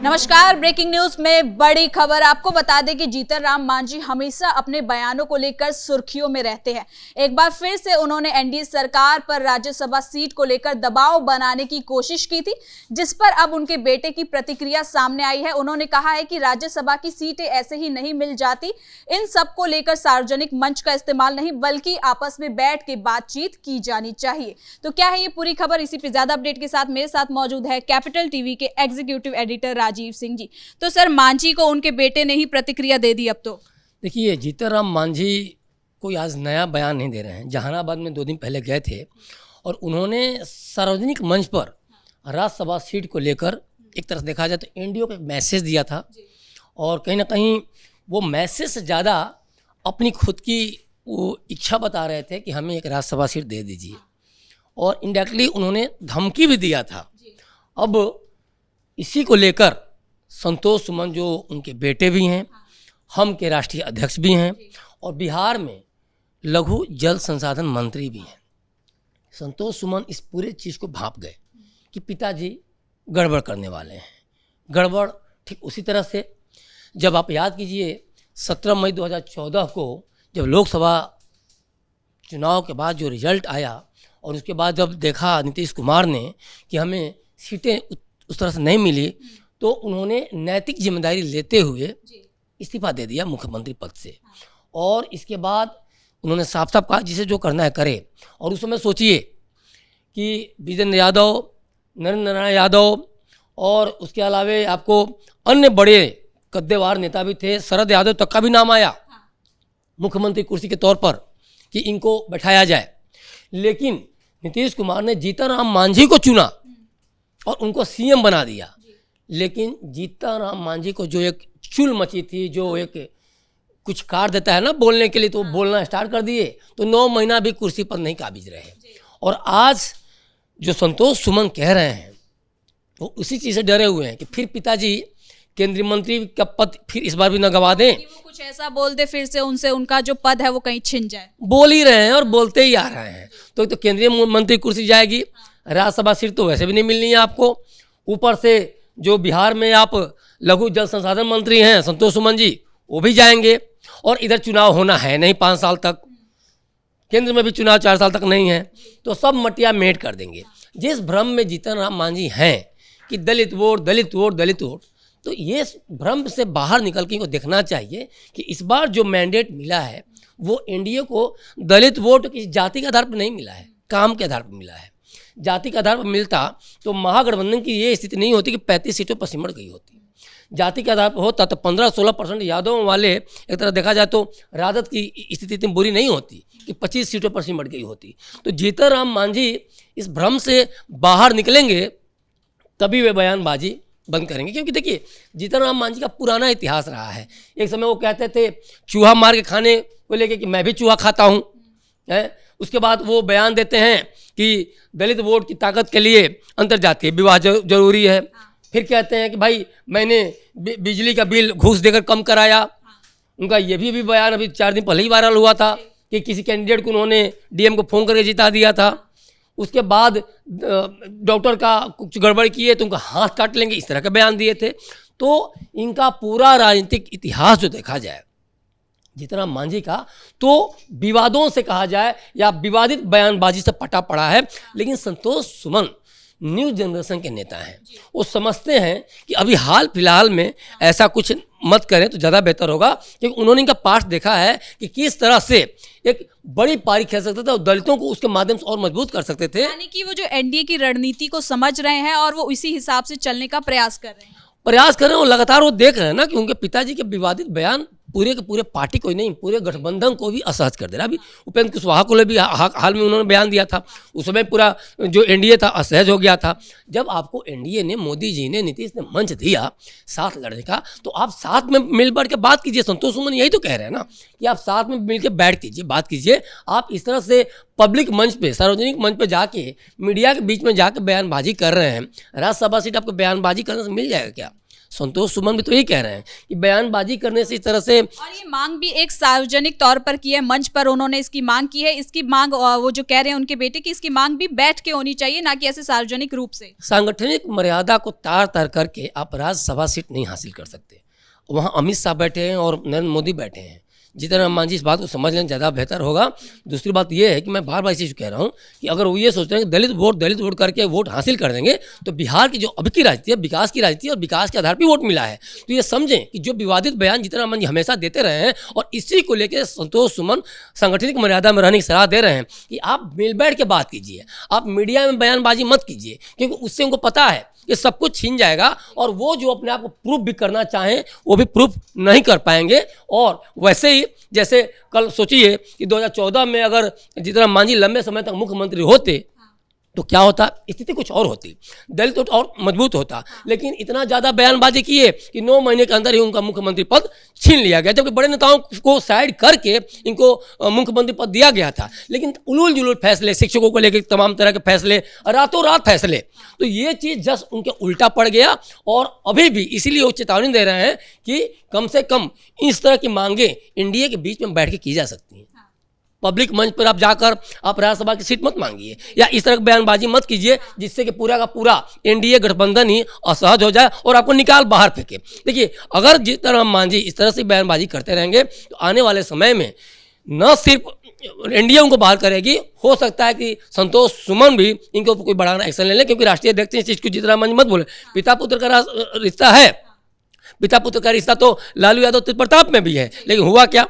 नमस्कार। Breaking news में बड़ी खबर। आपको बता दें कि जीतन राम मांझी हमेशा अपने बयानों को लेकर सुर्खियों में रहते हैं। एक बार फिर से उन्होंने एनडीए सरकार पर राज्यसभा सीट को लेकर दबाव बनाने की कोशिश की थी, जिस पर अब उनके बेटे की प्रतिक्रिया सामने आई है। उन्होंने कहा है कि राज्यसभा की सीटें ऐसे ही नहीं मिल जाती, इन सब को लेकर सार्वजनिक मंच का इस्तेमाल नहीं बल्कि आपस में बैठ के बातचीत की जानी चाहिए। तो क्या है ये पूरी खबर, इसी पे ज्यादा अपडेट के साथ मेरे साथ मौजूद है कैपिटल टीवी के एग्जीक्यूटिव एडिटर राजीव सिंह जी। तो सर, मांझी को उनके बेटे ने ही प्रतिक्रिया दे दी। अब तो देखिए, जीतन राम मांझी कोई आज नया बयान नहीं दे रहे हैं। जहानाबाद में 2 दिन पहले गए थे और उन्होंने सार्वजनिक मंच पर राज्यसभा सीट को लेकर एक तरह से देखा जाए तो एनडीए को एक मैसेज दिया था, और कहीं ना कहीं वो मैसेज से ज़्यादा अपनी खुद की वो इच्छा बता रहे थे कि हमें एक राज्यसभा सीट दे दीजिए, और इनडायरेक्टली उन्होंने धमकी भी दिया था। अब इसी को लेकर संतोष सुमन जो उनके बेटे भी हैं, हम के राष्ट्रीय अध्यक्ष भी हैं, और बिहार में लघु जल संसाधन मंत्री भी हैं, संतोष सुमन इस पूरे चीज़ को भांप गए कि पिताजी गड़बड़ करने वाले हैं। गड़बड़ ठीक उसी तरह से जब आप याद कीजिए 17 मई 2014 को जब लोकसभा चुनाव के बाद जो रिजल्ट आया, और उसके बाद जब देखा नीतीश कुमार ने कि हमें सीटें उस तरह से नहीं मिली, तो उन्होंने नैतिक जिम्मेदारी लेते हुए इस्तीफा दे दिया मुख्यमंत्री पद से। और इसके बाद उन्होंने साफ साफ कहा जिसे जो करना है करे। और उस समय सोचिए कि विजेंद्र यादव, नरेंद्र नारायण यादव और उसके अलावे आपको अन्य बड़े कद्देवार नेता भी थे, शरद यादव तक का भी नाम आया मुख्यमंत्री कुर्सी के तौर पर कि इनको बैठाया जाए। लेकिन नीतीश कुमार ने जीतन राम मांझी को चुना और उनको सीएम बना दिया। लेकिन जीतन राम मांझी को जो एक चुल मची थी, जो एक कुछ कार देता है ना बोलने के लिए, तो बोलना स्टार्ट कर दिए, तो 9 महीना भी कुर्सी पर नहीं काबिज रहे। और आज जो संतोष सुमन कह रहे हैं वो उसी चीज़ से डरे हुए हैं कि फिर पिताजी केंद्रीय मंत्री का पद फिर इस बार भी न गवा दें, वो कुछ ऐसा बोल दे फिर से उनसे उनका जो पद है वो कहीं छिन जाए। बोल ही रहे हैं और बोलते ही आ रहे हैं। तो केंद्रीय मंत्री कुर्सी जाएगी, राज्यसभा सीट तो वैसे भी नहीं मिलनी है आपको, ऊपर से जो बिहार में आप लघु जल संसाधन मंत्री हैं संतोष सुमन जी, वो भी जाएंगे, और इधर चुनाव होना है नहीं 5 साल तक, केंद्र में भी चुनाव 4 साल तक नहीं है, तो सब मटिया मेट कर देंगे। जिस भ्रम में जीतन राम मांझी हैं कि दलित वोट दलित वोट दलित वोट, तो ये भ्रम से बाहर निकल के इनको देखना चाहिए कि इस बार जो मैंडेट मिला है वो एनडीए को दलित वोट की जाति के आधार पर नहीं मिला है, काम के आधार पर मिला है। जाति के आधार पर मिलता तो महागठबंधन की ये स्थिति नहीं होती कि 35 सीटों पर सिमट गई होती। जाति के आधार पर होता तो 15-16% यादवों वाले, एक तरह देखा जाए तो राजद की स्थिति इतनी बुरी नहीं होती कि 25 सीटों पर सिमट गई होती। तो जीतन राम मांझी इस भ्रम से बाहर निकलेंगे तभी वे बयानबाजी बंद करेंगे। क्योंकि देखिए, जीतन राम मांझी का पुराना इतिहास रहा है। एक समय वो कहते थे चूहा मार के खाने को लेके कि मैं भी चूहा खाता हूँ, उसके बाद वो बयान देते हैं कि दलित वोट की ताकत के लिए अंतर्जातीय विवाह जरूरी है। फिर कहते हैं कि भाई मैंने बिजली का बिल घूस देकर कम कराया। उनका ये भी बयान अभी 4 दिन पहले ही वायरल हुआ था कि किसी कैंडिडेट को उन्होंने डीएम को फोन करके जिता दिया था। उसके बाद डॉक्टर का कुछ गड़बड़ किए तो उनका हाथ काट लेंगे, इस तरह के बयान दिए थे। तो इनका पूरा राजनीतिक इतिहास जो देखा जाए जीतन राम मांझी का, तो विवादों से कहा जाए या विवादित बयानबाजी से पटा पड़ा है। लेकिन संतोष सुमन न्यू जनरेशन के नेता हैं, वो समझते हैं कि अभी हाल फिलहाल में ऐसा कुछ मत करें तो ज़्यादा बेहतर होगा, क्योंकि उन्होंने इनका पाठ देखा है कि किस तरह से एक बड़ी पारी खेल सकते थे और दलितों को उसके माध्यम से और मजबूत कर सकते थे। यानी कि वो जो एनडीए की रणनीति को समझ रहे हैं और वो इसी हिसाब से चलने का प्रयास कर रहे हैं और लगातार वो देख रहे हैं ना कि उनके पिताजी के विवादित बयान पूरे के पूरे पार्टी को ही नहीं, पूरे गठबंधन को भी असहज कर दे रहा। अभी उपेंद्र कुशवाहा को भी हाल में उन्होंने बयान दिया था, उस समय पूरा जो एनडीए था असहज हो गया था। जब आपको एनडीए ने, मोदी जी ने, नीतीश ने मंच दिया साथ लड़ने का, तो आप साथ में मिल बैठ के बात कीजिए। संतोष सुमन यही तो कह रहे हैं ना कि आप साथ में मिल के बैठ कीजिए, बात कीजिए। आप इस तरह से पब्लिक मंच पे, सार्वजनिक मंच पे जाके मीडिया के बीच में जाके बयानबाजी कर रहे हैं। राज्यसभा सीट आपको बयानबाजी करने से मिल जाएगा क्या? संतोष सुमन भी तो यही कह रहे हैं कि बयानबाजी करने से इस तरह से, और ये मांग भी एक सार्वजनिक तौर पर की है, मंच पर उन्होंने इसकी मांग की है। इसकी मांग वो जो कह रहे हैं उनके बेटे की, इसकी मांग भी बैठ के होनी चाहिए, ना कि ऐसे सार्वजनिक रूप से। सांगठनिक मर्यादा को तार तार करके आप राज्यसभा सीट नहीं हासिल कर सकते। वहाँ अमित शाह बैठे हैं और नरेंद्र मोदी बैठे हैं। जितना राम मांझी इस बात को समझ लें ज़्यादा बेहतर होगा। दूसरी बात यह है कि मैं बार बार इसी कह रहा हूँ कि अगर वो ये सोचते हैं कि दलित वोट करके वोट हासिल कर देंगे, तो बिहार की जो अब की राजनीति है विकास की राजनीति है और विकास के आधार पर वोट मिला है। तो ये समझें कि जो विवादित बयान जितना राम मांझी हमेशा देते रहे हैं और इसी को लेकर संतोष सुमन सांगठनिक मर्यादा में रहने की सलाह दे रहे हैं कि आप मिल बैठ के बात कीजिए, आप मीडिया में बयानबाजी मत कीजिए, क्योंकि उससे उनको पता है ये सब कुछ छीन जाएगा और वो जो अपने आप को प्रूफ भी करना चाहें वो भी प्रूफ नहीं कर पाएंगे। और वैसे ही जैसे कल सोचिए कि 2014 में अगर जितना मांझी लंबे समय तक मुख्यमंत्री होते तो क्या होता, स्थिति कुछ और होती, दलित और मजबूत होता। लेकिन इतना ज़्यादा बयानबाजी किए कि 9 महीने के अंदर ही उनका मुख्यमंत्री पद छीन लिया गया, जबकि बड़े नेताओं को साइड करके इनको मुख्यमंत्री पद दिया गया था। लेकिन उलूल जुलूल फैसले, शिक्षकों को लेकर तमाम तरह के फैसले, रातों रात फैसले, तो ये चीज़ जस्ट उनके उल्टा पड़ गया। और अभी भी इसीलिए वो चेतावनी दे रहे हैं कि कम से कम इस तरह की मांगे इंडिया के बीच में बैठ के की जा सकती हैं। पब्लिक मंच पर आप जाकर आप राज्यसभा की सीट मत मांगिए या इस तरह की बयानबाजी मत कीजिए जिससे कि पूरा का पूरा एनडीए गठबंधन ही असहज हो जाए और आपको निकाल बाहर फेंके। देखिए, अगर जिस तरह मांझी इस तरह से बयानबाजी करते रहेंगे तो आने वाले समय में न सिर्फ एनडीए उनको बाहर करेगी, हो सकता है कि संतोष सुमन भी इनके ऊपर कोई बड़ा एक्शन ले लें, क्योंकि राष्ट्रीय अध्यक्ष इस चीज़ को जितना मांझी मत बोले, पिता पुत्र का रिश्ता है, पिता पुत्र का रिश्ता तो लालू यादव तेज प्रताप में भी है। लेकिन हुआ क्या,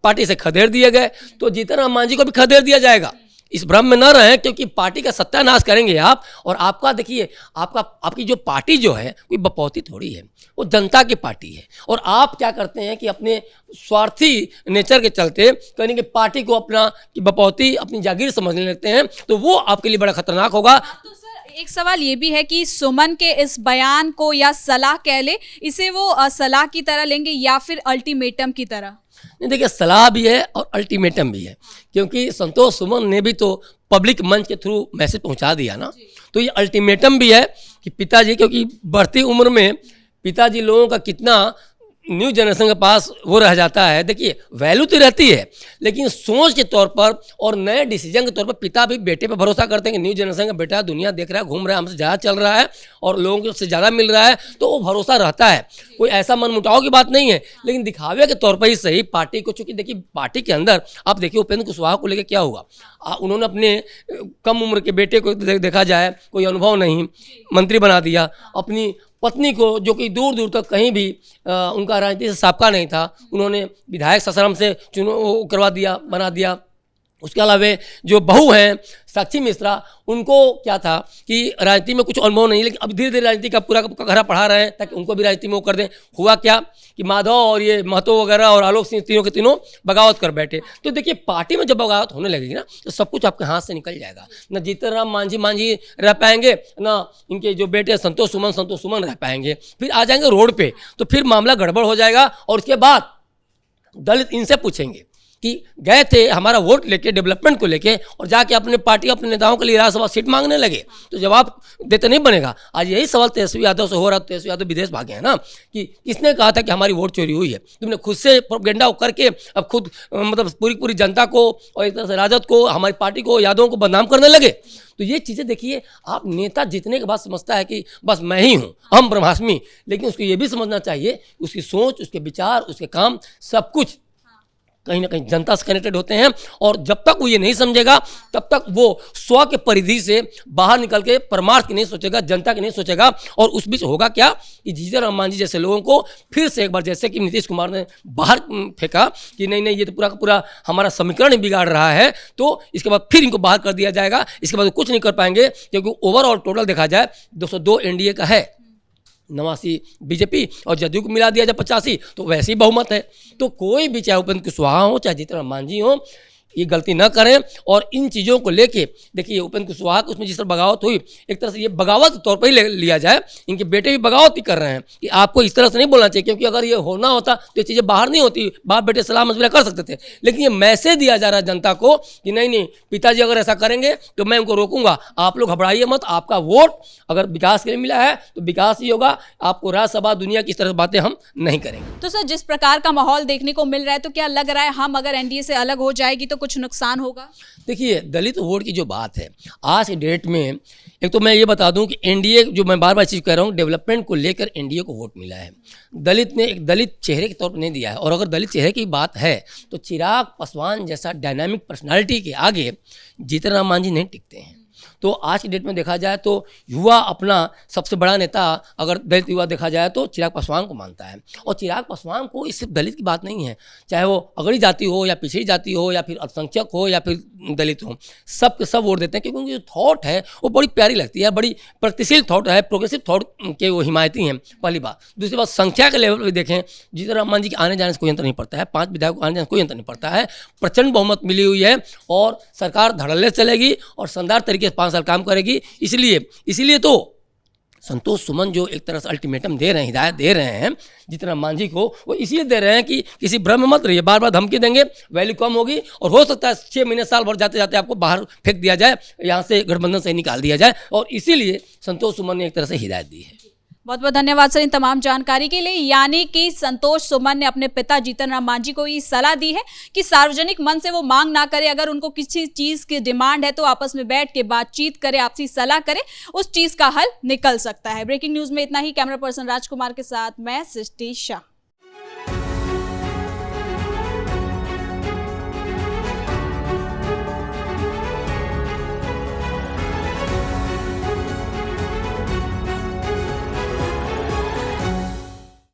पार्टी से खदेड़ दिए गए, तो जीतन राम मांझी को भी खदेड़ दिया जाएगा। इस भ्रम में न रहें, क्योंकि पार्टी का सत्यानाश करेंगे आप। और आपका देखिए, आपकी जो पार्टी जो है कोई बपौती थोड़ी है, वो जनता की पार्टी है। और आप क्या करते हैं कि अपने स्वार्थी नेचर के चलते कहीं कि पार्टी को अपना कि बपौती अपनी जागीर समझने लगते हैं, तो वो आपके लिए बड़ा खतरनाक होगा। तो सर एक सवाल ये भी है कि सुमन के इस बयान को, या सलाह कह ले, इसे वो सलाह की तरह लेंगे या फिर अल्टीमेटम की तरह? नहीं, देखिए, सलाह भी है और अल्टीमेटम भी है, क्योंकि संतोष सुमन ने भी तो पब्लिक मंच के थ्रू मैसेज पहुंचा दिया ना। तो ये अल्टीमेटम भी है कि पिताजी, क्योंकि बढ़ती उम्र में पिताजी लोगों का कितना न्यू जनरेशन के पास वो रह जाता है। देखिए, वैल्यू तो रहती है, लेकिन सोच के तौर पर और नए डिसीजन के तौर पर पिता भी बेटे पे भरोसा करते हैं कि न्यू जनरेशन का बेटा दुनिया देख रहा है, घूम रहा है, हमसे ज़्यादा चल रहा है और लोगों से ज़्यादा मिल रहा है, तो वो भरोसा रहता है। कोई ऐसा मनमुटाव की बात नहीं है, लेकिन दिखावे के तौर पर ही सही पार्टी को, चूँकि देखिए पार्टी के अंदर आप देखिए उपेंद्र कुशवाहा को लेकर क्या हुआ, उन्होंने अपने कम उम्र के बेटे को देखा जाए, कोई अनुभव नहीं, मंत्री बना दिया। अपनी पत्नी को, जो कि दूर दूर तक कहीं भी उनका राजनीति से साबका नहीं था, उन्होंने विधायक ससाराम से चुनाव करवा दिया, बना दिया। उसके अलावा जो बहू हैं साक्षी मिश्रा, उनको क्या था कि राजनीति में कुछ अनुभव नहीं, लेकिन अब धीरे धीरे राजनीति का पूरा घरा पढ़ा रहे हैं ताकि उनको भी राजनीति में वो कर दें। हुआ क्या कि माधव और ये महतो वगैरह और आलोक सिंह तीनों के तीनों बगावत कर बैठे। तो देखिए, पार्टी में जब बगावत होने लगेगी ना, तो सब कुछ आपके हाथ से निकल जाएगा। न जीतन राम मांझी रह पाएंगे, ना इनके जो बेटे संतोष सुमन रह पाएंगे। फिर आ जाएंगे रोड पे, तो फिर मामला गड़बड़ हो जाएगा। और उसके बाद दलित इनसे पूछेंगे कि गए थे हमारा वोट लेके, डेवलपमेंट को लेके, और जाके अपने पार्टी अपने नेताओं के लिए राज्यसभा सीट मांगने लगे, तो जवाब देते नहीं बनेगा। आज यही सवाल तेजस्वी यादव से हो रहा, तेजस्वी यादव विदेश भागे हैं ना, कि किसने कहा था कि हमारी वोट चोरी हुई है? तुमने खुद से प्रोपेगेंडा करके अब खुद मतलब पूरी जनता को और एक तरह से राजद को, हमारी पार्टी को, यादवों को बदनाम करने लगे। तो ये चीज़ें देखिए, आप नेता जितने के बाद समझता है कि बस मैं ही हूँ, हम ब्रह्मास्मि, लेकिन उसको ये भी समझना चाहिए उसकी सोच, उसके विचार, उसके काम, सब कुछ कहीं ना कहीं जनता से कनेक्टेड होते हैं। और जब तक वो ये नहीं समझेगा, तब तक वो स्व के परिधि से बाहर निकल के परमार्थ की नहीं सोचेगा, जनता की नहीं सोचेगा। और उस बीच होगा क्या कि जीतन राम मांझी जैसे लोगों को फिर से एक बार, जैसे कि नीतीश कुमार ने बाहर फेंका कि नहीं ये तो पूरा का पूरा हमारा समीकरण बिगाड़ रहा है, तो इसके बाद फिर इनको बाहर कर दिया जाएगा। इसके बाद कुछ नहीं कर पाएंगे, क्योंकि ओवरऑल टोटल देखा जाए 202 एनडीए का है, 89 बीजेपी, और जदयू को मिला दिया जाए 85, तो वैसे ही बहुमत है। तो कोई भी, चाहे उपेंद्र कुशवाहा हो, चाहे जीतन राम मांझी हो, ये गलती न करें। और इन चीज़ों को लेके देखिए उपेंद्र कुशवाहा को उसमें जिस तरह बगावत हुई, एक तरह से ये बगावत के तौर पर ही लिया जाए। इनके बेटे भी बगावत ही कर रहे हैं कि आपको इस तरह से नहीं बोलना चाहिए, क्योंकि अगर ये होना होता तो ये चीज़ें बाहर नहीं होती, बाप बेटे सलाह मशवरा कर सकते थे। लेकिन ये मैसेज दिया जा रहा है जनता को कि नहीं नहीं, पिताजी अगर ऐसा करेंगे तो मैं उनको रोकूंगा, आप लोग घबराइए मत, आपका वोट अगर विकास के लिए मिला है तो विकास ही होगा, आपको राज्यसभा दुनिया की इस तरह की बातें हम नहीं करेंगे। तो सर, जिस प्रकार का माहौल देखने को मिल रहा है, तो क्या लग रहा है हम अगर एनडीए से अलग हो जाएगी तो कुछ नुकसान होगा? देखिए दलित वोट की जो बात है आज के डेट में, एक तो मैं ये बता दूं कि एनडीए, जो मैं बार बार चीज़ कह रहा हूँ, डेवलपमेंट को लेकर एनडीए को वोट मिला है। दलित ने एक दलित चेहरे के तौर पर नहीं दिया है। और अगर दलित चेहरे की बात है तो चिराग पासवान जैसा डायनामिक पर्सनालिटी के आगे जीतन राम मांझी नहीं टिकते हैं। तो आज की डेट में देखा जाए तो युवा अपना सबसे बड़ा नेता अगर दलित युवा देखा जाए तो चिराग पासवान को मानता है। और चिराग पासवान को इस सिर्फ दलित की बात नहीं है, चाहे वो अगड़ी जाति हो या पिछड़ी जाति हो या फिर अल्पसंख्यक हो या फिर दलित हो, सब के सब वोट देते हैं, क्योंकि उनकी जो थॉट है वो बड़ी प्यारी लगती है, बड़ी प्रगतिशील थॉट है, प्रोग्रेसिव थॉट के वो हिमायती हैं, पहली बात। दूसरी बात, संख्या के लेवल पर देखें, जीतन राम मांझी के आने जाने से कोई अंतर नहीं पड़ता है, 5 विधायकों को आने जाने से कोई अंतर नहीं पड़ता है, प्रचंड बहुमत मिली हुई है और सरकार धड़ल्ले से चलेगी और शानदार तरीके से 5 साल काम करेगी। इसीलिए तो संतोष सुमन जो एक तरह से अल्टीमेटम दे रहे हैं, हिदायत दे रहे हैं जीतन राम मांझी को, वो इसलिए दे रहे हैं कि किसी भ्रम में मत रहिए, बार बार धमकी देंगे, वैल्यू कम होगी और हो सकता है 6 महीने साल भर जाते जाते आपको बाहर फेंक दिया जाए, यहाँ से गठबंधन से निकाल दिया जाए। और इसीलिए संतोष सुमन ने एक तरह से हिदायत दी है। बहुत बहुत धन्यवाद सर इन तमाम जानकारी के लिए। यानी कि संतोष सुमन ने अपने पिता जीतन राम मांझी को ये सलाह दी है कि सार्वजनिक मन से वो मांग ना करे, अगर उनको किसी चीज की डिमांड है तो आपस में बैठ के बातचीत करे, आपसी सलाह करे, उस चीज का हल निकल सकता है। ब्रेकिंग न्यूज में इतना ही। कैमरा पर्सन राजकुमार के साथ मैं सृष्टि शाह।